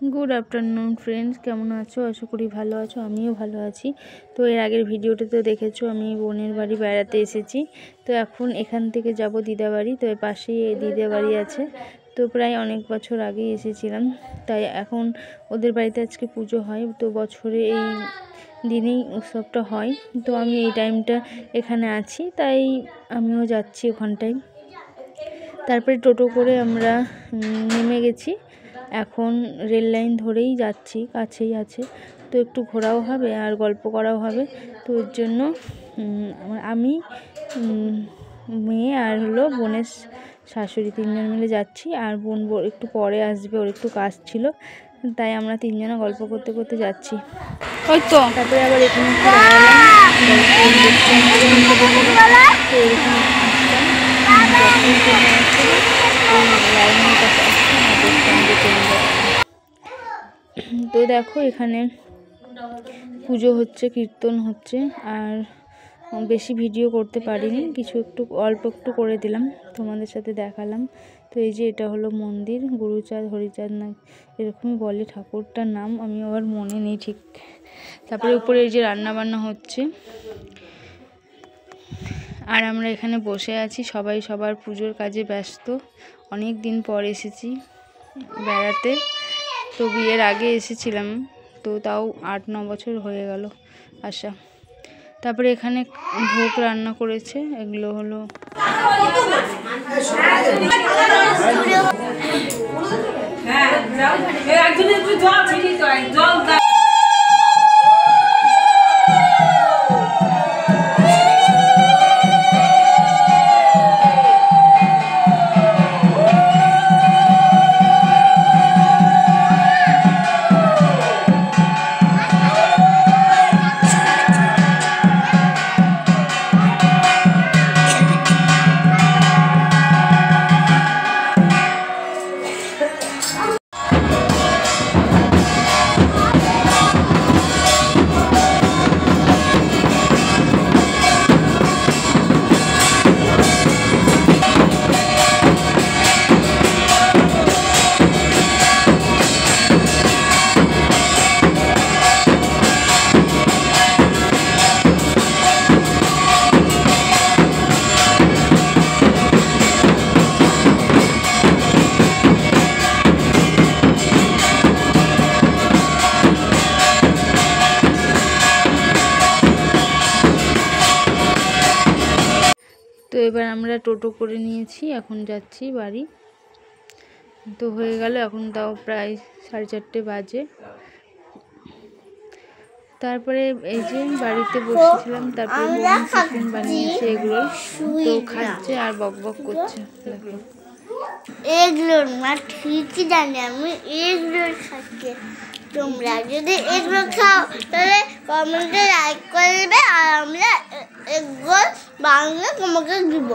Good afternoon friends, केमन आछो? आशा करी भालो आछो। आमिও ভালো আছি। তো এর আগের ভিডিওটাতে দেখেছো আমি বোনের বাড়ি বেড়াতে এসেছি। তো এখন এখান থেকে যাব দিদা বাড়ি। তো এর পাশেই দিদা বাড়ি আছে। তো প্রায় অনেক বছর আগেই এসেছিলাম, তাই এখন ওদের বাড়িতে আজকে পুজো হয়। তো বছরে এই দিনেই উৎসবটা হয়। তো আমি এই টাইমটা এখানে আছি, তাই আমিও যাচ্ছি ওখানটায়। তারপরে টোটো করে আমরা নেমে গেছি। এখন রেল লাইন ধরেই যাচ্ছি, কাছেই আছে। তো একটু ঘোরাও হবে আর গল্প করাও হবে। তো ওর জন্য আমি, মেয়ে আর হলো বোনের শাশুড়ি, তিনজন মিলে যাচ্ছি। আর বোন একটু পরে আসবে, ওর একটু কাজ ছিল, তাই আমরা তিনজনে গল্প করতে করতে যাচ্ছি। ওই তো তারপরে আবার এখানে তো দেখো এখানে পুজো হচ্ছে, কীর্তন হচ্ছে। আর বেশি ভিডিও করতে পারিনি, কিছু একটু অল্প একটু করে দিলাম, তোমাদের সাথে দেখালাম। তো এই যে এটা হলো মন্দির, গুরুচাঁদ হরিচাঁদ না এরকমই বলে ঠাকুরটার নাম, আমি আবার মনে নেই ঠিক। তারপরে উপরে এই যে রান্না বান্না হচ্ছে, আর আমরা এখানে বসে আছি, সবাই সবার পুজোর কাজে ব্যস্ত। অনেক দিন পর এসেছি বেড়াতে। তো বিয়ের আগে এসেছিলাম, তো তাও 8-9 বছর হয়ে গেল আসা। তারপরে এখানে ভোগ রান্না করেছে, এগুলো হলো তো এবার আমরা টোটো করে নিয়েছি, এখন যাচ্ছি বাড়ি। তো হয়ে গেল, এখন তাও প্রায় 4:30 বাজে। তারপরে এই যে বাড়িতে বসেছিলাম, তারপরে বোন টিফিন বানিয়েছে, এগুলো তো খাচ্ছে আর বক বক করছে। দেখো এগুলো না ঠিকই জানি আমি, এগুলো খাচ্ছি। তোমরা যদি এগুলো খাও তাহলে কমেন্টে লাইক করে দেবে, আর আমরা এগুলো বাংলা তোমাকে দিব।